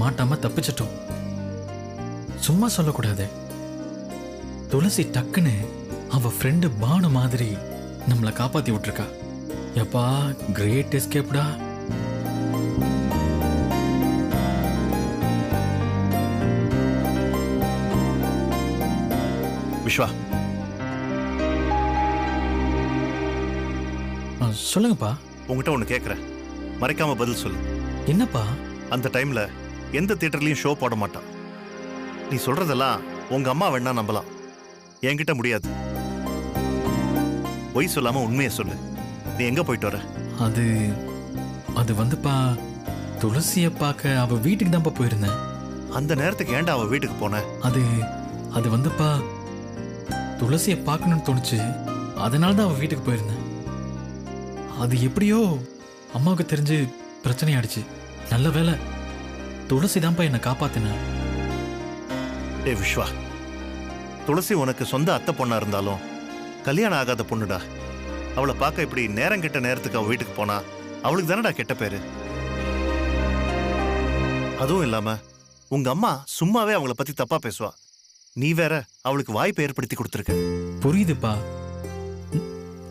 மாட்டாம தப்பிச்சிட்டோம். சும்மா சொல்லக்கூடாது. துளசி டக்குன்னு அவ ஃப்ரெண்டு பானு மாதிரி நம்மளை காப்பாத்தி விட்டுருக்கா. எப்பா, கிரேட் எஸ்கேப்டா. விஸ்வா, சொல்லுங்கப்பா. உங்ககிட்ட ஒண்ணு கேக்குறேன், மறைக்காம பதில் சொல்லு. என்னப்பா? அந்த டைம்ல எந்த தியேட்டர்லயும் ஷோ போட மாட்டான். நீ சொல்றதெல்லாம் உங்க அம்மா வேணா நம்பலாம், என்கிட்ட முடியாது. பொய் சொல்லாம உண்மையை சொல்லு. நீ எங்க போயிட்டு வர? அது வந்துப்பா, துளசிய பார்க்க அவ வீட்டுக்கு தான்ப்பா போயிருந்தேன். அந்த நேரத்துக்கு ஏன்டா அவ வீட்டுக்கு போன? அது வந்துப்பா, துளசிய பார்க்கணும்னு தோணுச்சு, அதனால தான் அவ வீட்டுக்கு போயிருந்தேன். அது எப்படியோ அம்மாவுக்கு தெரிஞ்சு பிரச்சனை ஆயிடுச்சு. நல்ல வேலை, துளசி தான்ப்பா என்னை காப்பாத்தின. டே விஸ்வா, துளசி உனக்கு சொந்த அத்தை பொண்ணா இருந்தாலும் கல்யாணம் ஆகாத பொண்ணுடா. அவளை பார்க்க இப்படி நேரம் கெட்ட நேரத்துக்கு அவ வீட்டுக்கு போனா அவளுக்கு தானடா கெட்ட பேரு. அதுவும் இல்லாம உங்க அம்மா சும்மாவே அவங்கள பத்தி தப்பா பேசுவா. நீ வேற அவளுக்கு வாய்ப்பை ஏற்படுத்தி கொடுத்துருக்க. புரியுதுப்பா.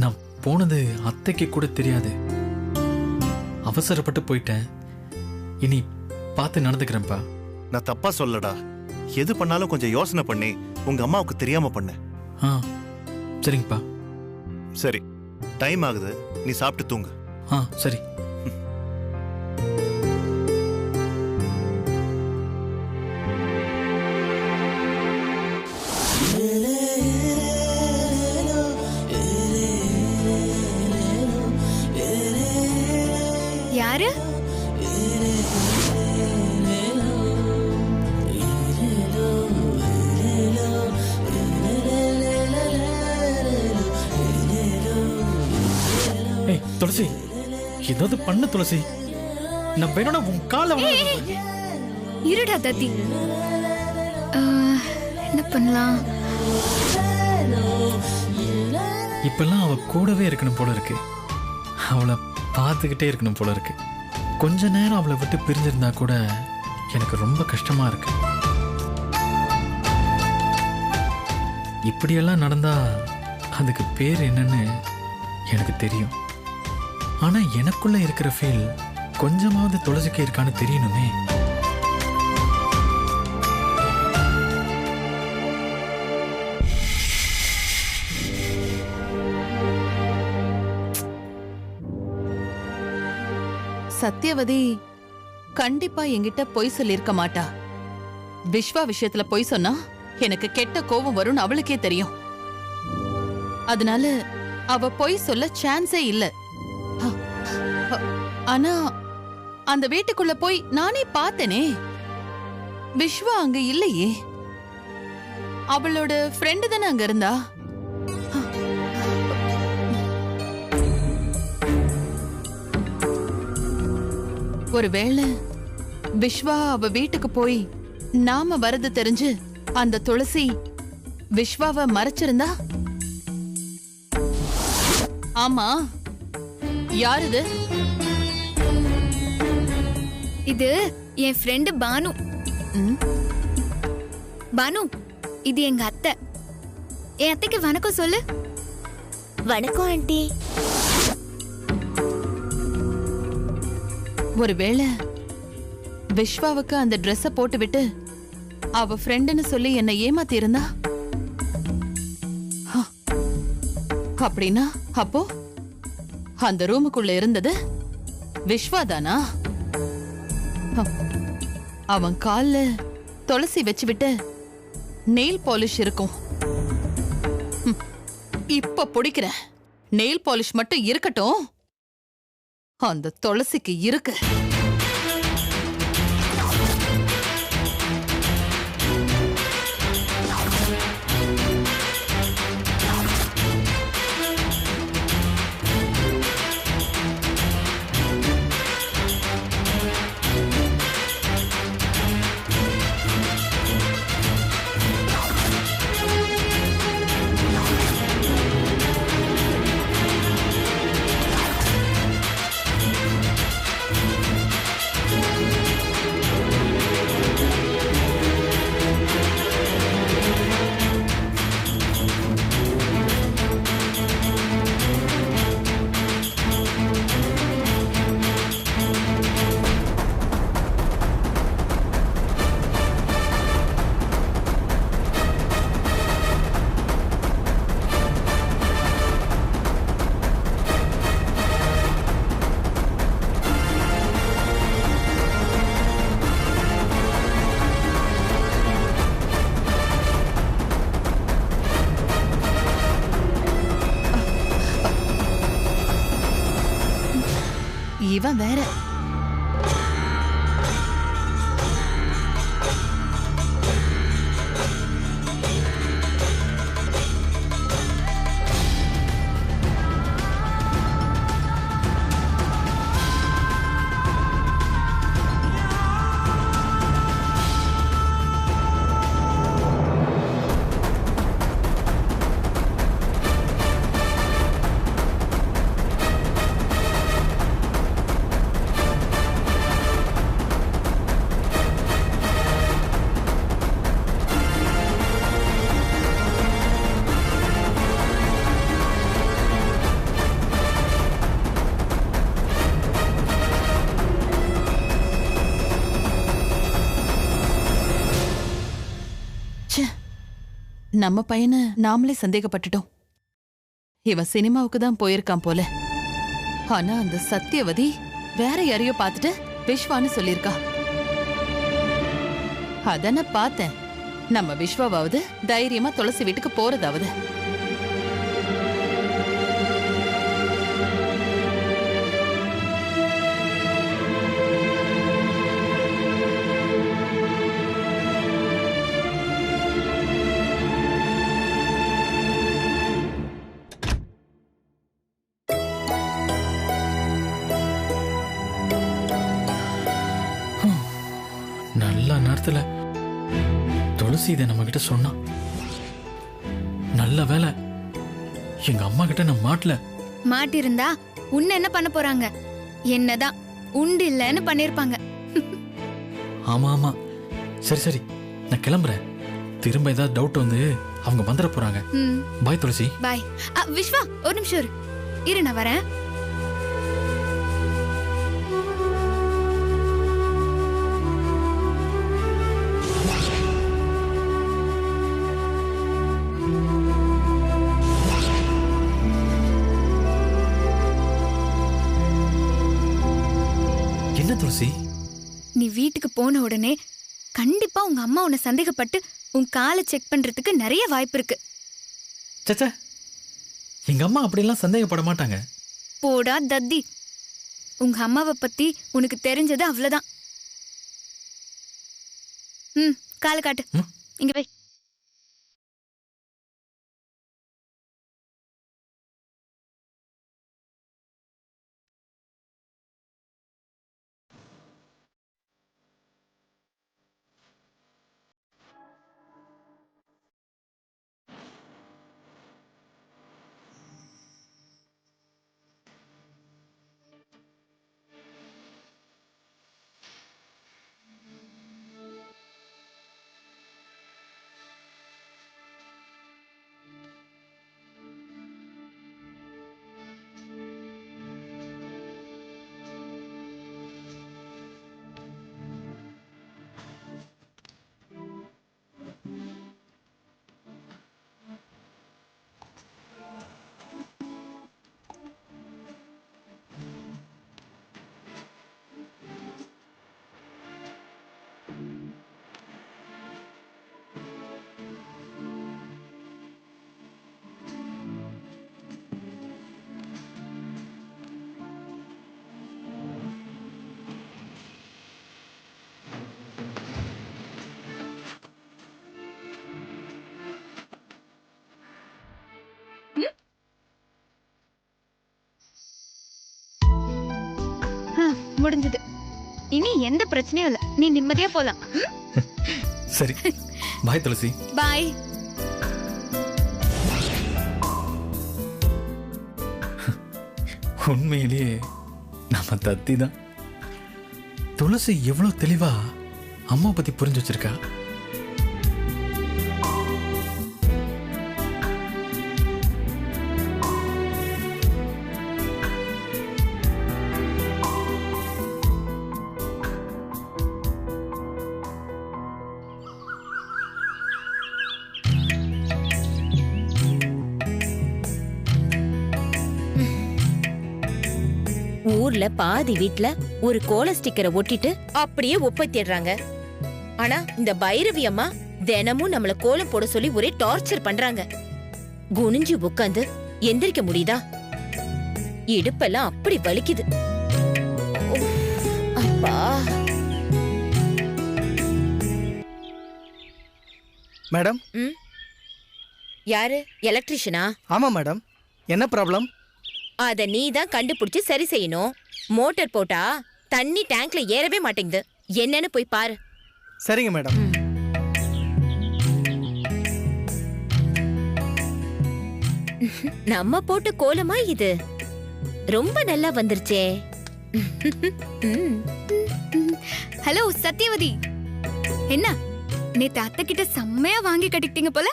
நான் போனது அத்தைக்கு கூட தெரியாது. அவசரப்பட்டு போயிட்டேன். இனி பார்த்து நடந்துக்கிறேன்ப்பா. நான் தப்பா சொல்லடா. எது பண்ணாலும் கொஞ்சம் யோசனை பண்ணி உங்க அம்மாவுக்கு தெரியாம பண்ணு. சரிங்கப்பா. சரி, டைம் ஆகுது, நீ சாப்பிட்டு தூங்கு. சரி. யாரு? துளசி, ஏதாவது பண்ணு துளசி. நான் வேணும்னா உன் கால இருடா தத்தி. என்ன பண்ணலாம்? இப்பெல்லாம் அவ கூடவே இருக்கணும் போல இருக்கு. அவளை பார்த்துக்கிட்டே இருக்கணும் போல இருக்கு. கொஞ்ச நேரம் அவளை விட்டு பிரிஞ்சிருந்தா கூட எனக்கு ரொம்ப கஷ்டமா இருக்கு. இப்படியெல்லாம் நடந்தா அதுக்கு பேர் என்னன்னு எனக்கு தெரியும். ஆனா எனக்குள்ள இருக்கிற ஃபீல் கொஞ்சமாவது துளசிக்கு இருக்கான்னு தெரியணுமே. சத்யவதி கண்டிப்பா என்கிட்ட பொய் சொல்லிருக்க மாட்டா. விஸ்வா விஷயத்துல பொய் சொன்னா எனக்கு கெட்ட கோபம் வரும்னு அவளுக்கே தெரியும். அதனால அவ பொய் சொல்ல சான்ஸே இல்ல. ஆனா அந்த வீட்டுக்குள்ள போய் நானே பார்த்தேனே, விஸ்வா அங்க இல்லையே. அவளோட ஃப்ரெண்டு தானே அங்க இருந்தா. ஒருவேளை விஸ்வா அவ வீட்டுக்கு போய் நாம வரது தெரிஞ்சு அந்த துளசி விஸ்வாவை மறைச்சிருந்தா? ஆமா, யார் இது? இது என் ஃப்ரெண்டு பானு. பானு, இது எங்க அத்தை. என் அத்தைக்கு வணக்கம் சொல்லு. வணக்கம் ஆண்டி. ஒருவேளை விஸ்வாவுக்கு அந்த ட்ரெஸ்ஸ போட்டு விட்டு அவ ஃப்ரெண்டுன்னு சொல்லி என்னை ஏமாத்தி இருந்தா? அப்படின்னா அப்போ அந்த ரூமுக்குள்ள இருந்தது விஸ்வாதானா? அவன் கால்ல துளசி வச்சு விட்டு நெயில் பாலிஷ் இருக்கும். இப்ப பிடிக்கிறேன். நெயில் பாலிஷ் மட்டும் இருக்கட்டும், அந்த துளசிக்கு இருக்கு. இவன் வேற. நம்ம பையனை நாமளே சந்தேகப்பட்டுட்டோம். இவன் சினிமாவுக்கு தான் போயிருக்கான் போல. ஆனா அந்த சத்தியவதி வேற யாரையோ பார்த்துட்டு விஸ்வான்னு சொல்லியிருக்கா. அதான பார்த்தேன். நம்ம விஸ்வாவது தைரியமா துளசி வீட்டுக்கு போறதாவது. நல்ல நேரத்துல துளசி இதை நம்ம கிட்ட சொன்னா. நல்ல வேலை எங்க அம்மா கிட்ட நான் மாட்டல. மாட்டிருந்தா உன்ன என்ன பண்ண போறாங்க? என்னதான் உண்டு இல்லன்னு பண்ணிருப்பாங்க. ஆமா ஆமா, சரி சரி, நான் கிளம்புறேன். திரும்ப ஏதாவது டவுட் வந்து அவங்க வந்துட போறாங்க. பாய் துளசி. பாய். விஸ்வா ஒரு நிமிஷம் இரு, நான் வரேன். என்ன துளசி? நீ வீட்டுக்கு போன உடனே கண்டிப்பா உங்க அம்மா உன்னை சந்தேகப்பட்டு உன் காலை செக் பண்றதுக்கு நிறைய வாய்ப்பு இருக்கு. சச்சா, எங்க அம்மா அப்படியெல்லாம் சந்தேகப்பட மாட்டாங்க. போடா தத்தி, உங்க அம்மாவை பத்தி உனக்கு தெரிஞ்சது அவ்வளவுதான். காலை காட்டு. இங்க போய். முடிஞ்சது. இனி எந்த பிரச்சனையும் இல்ல. நீ நிம்மதியா போலாம். சரி, பாய் துளசி. பாய். உண்மையிலேயே நம்ம தத்தி தான். துளசி எவ்வளவு தெளிவா அம்மா பத்தி புரிஞ்சு வச்சிருக்கா. ஊர்ல பாதி வீட்ல ஒரு கோல ஸ்டிக்கரை ஒட்டிட்டு அப்படியே ஒப்பத்திடுறாங்க. ஆனா இந்த பைரவி அம்மா தினமும் நம்மள கோலம் போட சொல்லி ஒரே டார்ச்சர் பண்றாங்க. குனிஞ்சு உட்காந்து எந்திரிக்க முடியுதா? இடுப்பெல்லாம் அப்படி வலிக்குது. அப்பா. மேடம். யாரு? எலக்ட்ரிஷியனா? ஆமா மேடம். என்ன ப்ராப்ளம்? அத நீ தான் கண்டுபிடிச்சு சரி செய்யணும். மோட்டார் போட்டா தண்ணி டேங்க்ல ஏறவே மாட்டேங்குது. என்னன்னு போய் பாரு. சரிங்க மேடம். நம்ம போட்ட கோலமா இது? ரொம்ப நல்லா வந்துருச்சே. ஹலோ சத்யவதி, என்ன நேத்து அத்தை கிட்ட செம்மையா வாங்கி கட்டிக்கிட்டீங்க போல.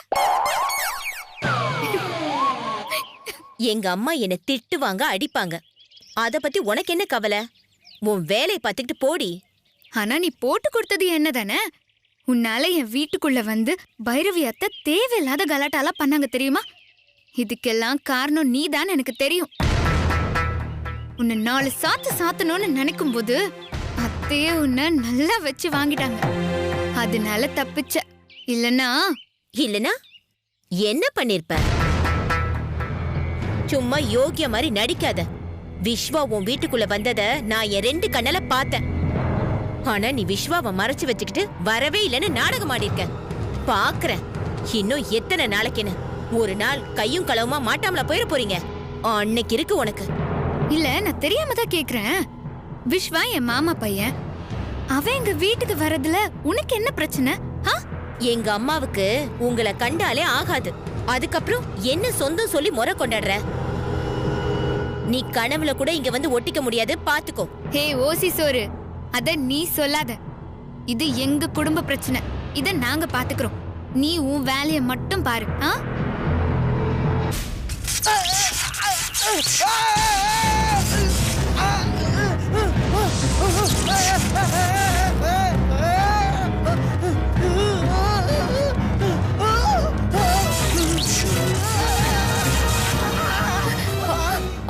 எங்க அம்மா என்ன திட்டுவாங்க, அடிப்பாங்க. அத பத்தி உனக்கு என்ன கவலை? உன் வேலையை பார்த்துக்கிட்டு போடி. ஆனா நீ போட்டு கொடுத்தது என்னதானே? உன்னால என் வீட்டுக்குள்ள வந்து பைரவி அத்தை தேவையில்லாத கலாட்டாலாம் பண்ணாங்க தெரியுமா? இதுக்கெல்லாம் காரணம் நீதான் எனக்கு தெரியும். உன்னை 4 சாத்து சாத்தணும்னு நினைக்கும் போது அத்தையே உன்னை நல்லா வச்சு வாங்கிட்டாங்க. அதனால தப்பிச்ச. இல்லனா என்ன பண்ணிருப்ப? சும்மா யோகிய மாதிரி நடிக்காத. விஸ்வா உன் வீட்டுக்குள்ள வந்தத நான் என் 2 கண்ணால பார்த்தேன். ஆனா நீ விஸ்வாவை மறைச்சு வச்சுக்கிட்டு வரவே இல்லைன்னு நாடகம் ஆடிருக்க. பாக்குறேன் இன்னும் எத்தனை நாளைக்குன்னு. ஒரு நாள் கையும் களவுமா மாட்டாமல போயிட போறீங்க. அன்னைக்கு இருக்கு உனக்கு. இல்ல, நான் தெரியாம தான் கேக்குறேன். விஸ்வா என் மாமா பையன். அவன் எங்க வீட்டுக்கு வரதுல உனக்கு என்ன பிரச்சனை? எங்க அம்மாவுக்கு உங்களை கண்டாலே ஆகாது. அதுக்கப்புறம் என்ன சொந்தம் சொல்லி முறை கொண்டாடுற? நீ கனவுல கூட இங்க வந்து ஒட்டிக்க முடியாது, பாத்துக்கோ. ஹே ஓசி சோறு, அத நீ சொல்லாத. இது எங்க குடும்ப பிரச்சனை. இத நாங்க பாத்துக்கிறோம். நீ உன் வேலைய மட்டும் பாரு.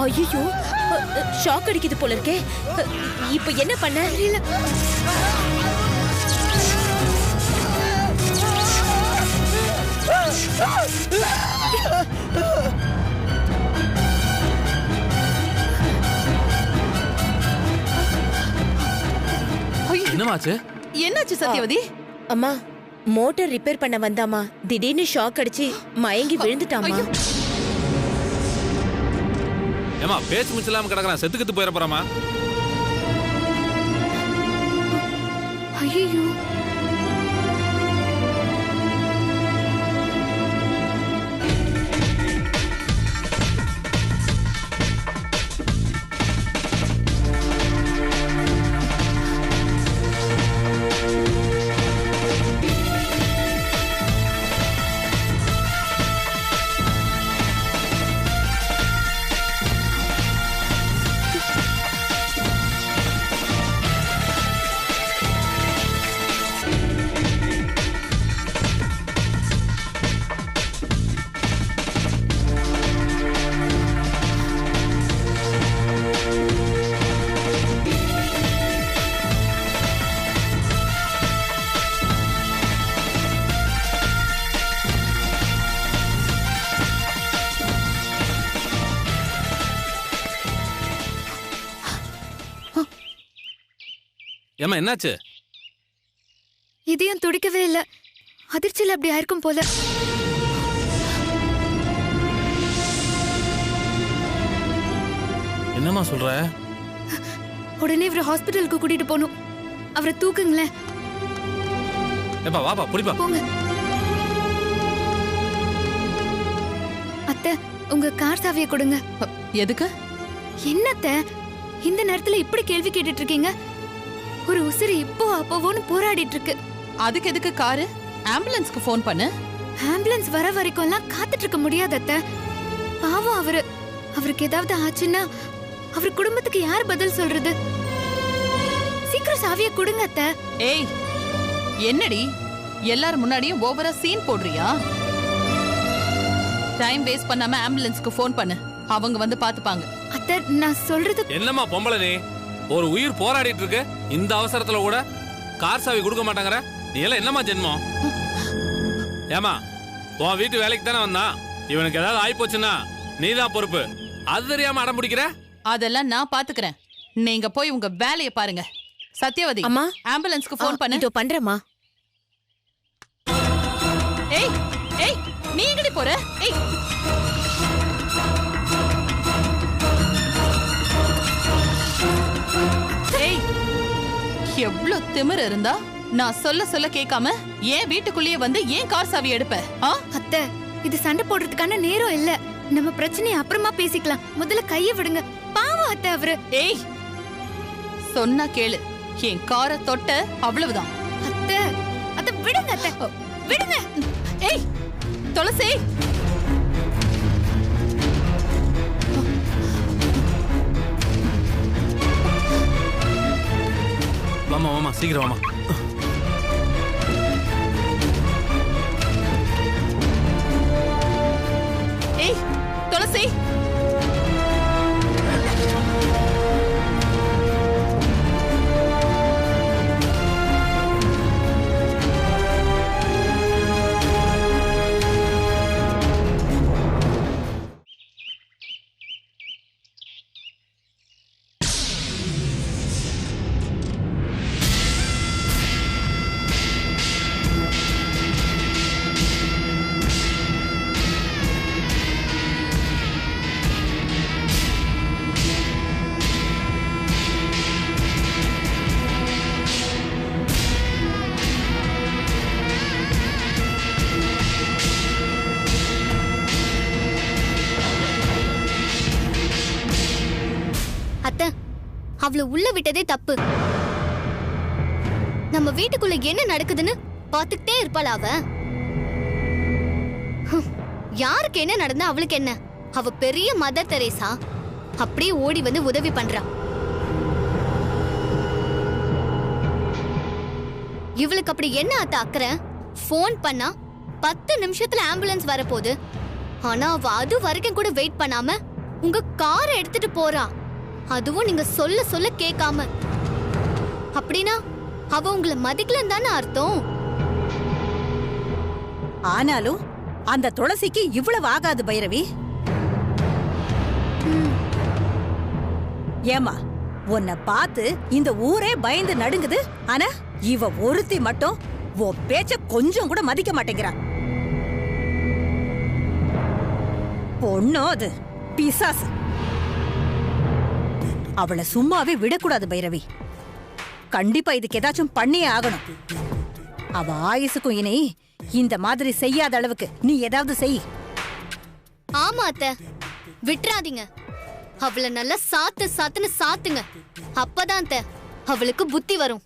ஐயோ, ஷாக் அடிக்குது போல இருக்கே. இப்ப என்ன பண்ண? என்னமாச்சு? என்னாச்சு சத்யவதி? அம்மா, மோட்டார் ரிப்பேர் பண்ண வந்தாமா, திடீர்னு ஷாக் அடிச்சு மயங்கி விழுந்துட்டாமா. ஏமா பேச்சு முச்சலாம கிடக்குறான், செத்துக்கிட்டு போயிட போறாமா? ஐயோ, ஏமா என்னாச்சு? இதயம் துடிக்கவே இல்ல. அதிர்ச்சியில அப்படி ஆயிருக்கும் போல. என்னம்மா சொல்ற? உடனே இவரை ஹாஸ்பிட்டலுக்கு கூட்டிட்டு போகணும். அவரை தூக்குங்களேன். ஏப்பா வாப்பா புடிப்பா. போங்க. அத்தை, உங்க கார் சாவியை கொடுங்க. எதுக்கு? என்னத்த இந்த நேரத்துல இப்படி கேள்வி கேட்டுட்டு இருக்கீங்க? ஒரு உசிறு இப்போ அப்போன்னு போராடிட்டு இருக்கு. அதுக்கு எதுக்கு காரு? ஆம்புலன்ஸ்க்கு ஃபோன் பண்ணு. ஆம்புலன்ஸ் வர வரைக்கும் எல்லாம் காத்துட்டு இருக்க முடியாது அத்தை. பாவம் அவருக்கு ஏதாவது ஆச்சுன்னா அவர் குடும்பத்துக்கு யார் பதில் சொல்றது? சீக்கிரம் சாவிய கொடுங்க அத்தை. ஏய், என்னடி எல்லாரும் முன்னாடியும் ஓவரா சீன் போடுறியா? டைம் வேஸ்ட் பண்ணாம ஆம்புலன்ஸ்க்கு ஃபோன் பண்ணு. அவங்க வந்து பாத்துப்பாங்க. அத்தை, நான் சொல்றது. என்னம்மா பொம்பளை நீ? ஒரு உயிர் போராடிட்டு இருக்கு, இந்த அவசரத்துல கூட கார் சாவி கொடுக்க மாட்டாங்கற? நீ எல்லாம் என்னம்மா ஜென்மம்? ஏமா, உன் வீட்டு வேலைக்கு தானே வந்தான். இவனுக்கு ஏதாவது ஆயிப்போச்சுன்னா நீதான் பொறுப்பு. அது தெரியாம அடம் பிடிக்கிற? அதெல்லாம் நான் பாத்துக்கிறேன். நீங்க போய் உங்க வேலையை பாருங்க. சத்யவதி, அம்மா. ஆம்புலன்ஸ்க்கு ஃபோன் பண்ணு. இதோ பண்றேம்மா. ஏய் ஏய், நீ எங்கடி போற? ஏய், ஏய், எவ்ளோ திமிரு இருந்தா நான் சொல்ல சொல்ல கேட்காம ஏன் வீட்டுக்குள்ளேயே வந்து ஏன் கார் சாவி எடுப்ப? அத்தை, இது சண்டை போடுறதுக்கான நேரம் இல்ல. நம்ம பிரச்சனையை அப்புறமா பேசிக்கலாம். முதல்ல கைய விடுங்க. பாவம் அத்தை அவரு. ஏய், சொன்னா கேளு. என் காரை தொட்ட அவ்வளவுதான். அத்தை, அத்தை விடுங்க அத்தை, விடுங்க. ஏய் துளசி, வாமா வாமா, சீக்கிரம் வாமா. ஏய் துளசி, அத்தை, அவளை உள்ள விட்டதே தப்பு. நம்ம வீட்டுக்குள்ள என்ன நடக்குதுன்னு பாத்துக்கிட்டே இருப்பாளா அவ? யாருக்கு என்ன நடந்தா அவளுக்கு என்ன? அவ பெரிய மதர் தெரேசா, அப்படியே ஓடி வந்து உதவி பண்றா. இவளுக்கு அப்படி என்ன அத்தை அக்கறை? போன் பண்ணா 10 நிமிஷத்துல ஆம்புலன்ஸ் வரப்போகுது. ஆனா அவ அது வரைக்கும் கூட வெயிட் பண்ணாம உங்க காரை எடுத்துட்டு போறா. அதுவும் நீங்க சொல்ல சொல்ல கேட்காம. அப்படின்னா அவ உங்களை மதிக்கலன்னு தானே அர்த்தம்? ஆனாலும் அந்த துளசிக்கு இவ்வளவு ஆகாது பைரவி. ஏமா, உன்னை பார்த்து இந்த ஊரே பயந்து நடுங்குது. ஆனா இவ ஒருத்தி மட்டும் உன் பேச்ச கொஞ்சம் கூட மதிக்க மாட்டேங்கிறா. பொண்ணோ அது பிசாசு. அவளை சும்மாவே விடக்கூடாது பைரவி. கண்டிப்பா இதுக்கு ஏதாச்சும் பண்ணியே ஆகணும். அவ ஆயுசுக்கும் இனி இந்த மாதிரி செய்யாத அளவுக்கு நீ ஏதாவது செய். ஆமா அத்தை, விட்டுறாதீங்க. அவளை நல்லா சாத்து சாத்துன்னு சாத்துங்க. அப்பதான் அத்தை அவளுக்கு புத்தி வரும்.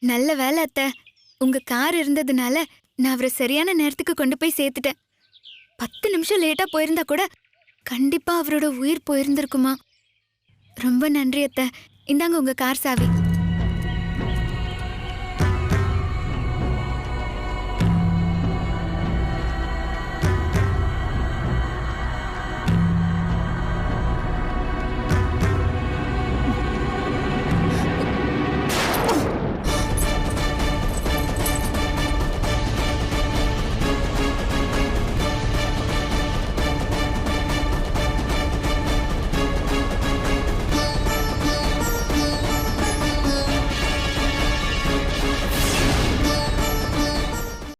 நல்ல வேலை அத்தை, உங்க கார் இருந்ததுனால நான் அவரை சரியான நேரத்துக்கு கொண்டு போய் சேர்த்துட்டேன். 10 நிமிஷம் லேட்டா போயிருந்தா கூட கண்டிப்பா அவரோட உயிர் போயிருந்திருக்குமா. ரொம்ப நன்றி அத்தை. இந்தாங்க உங்க கார் சாவி.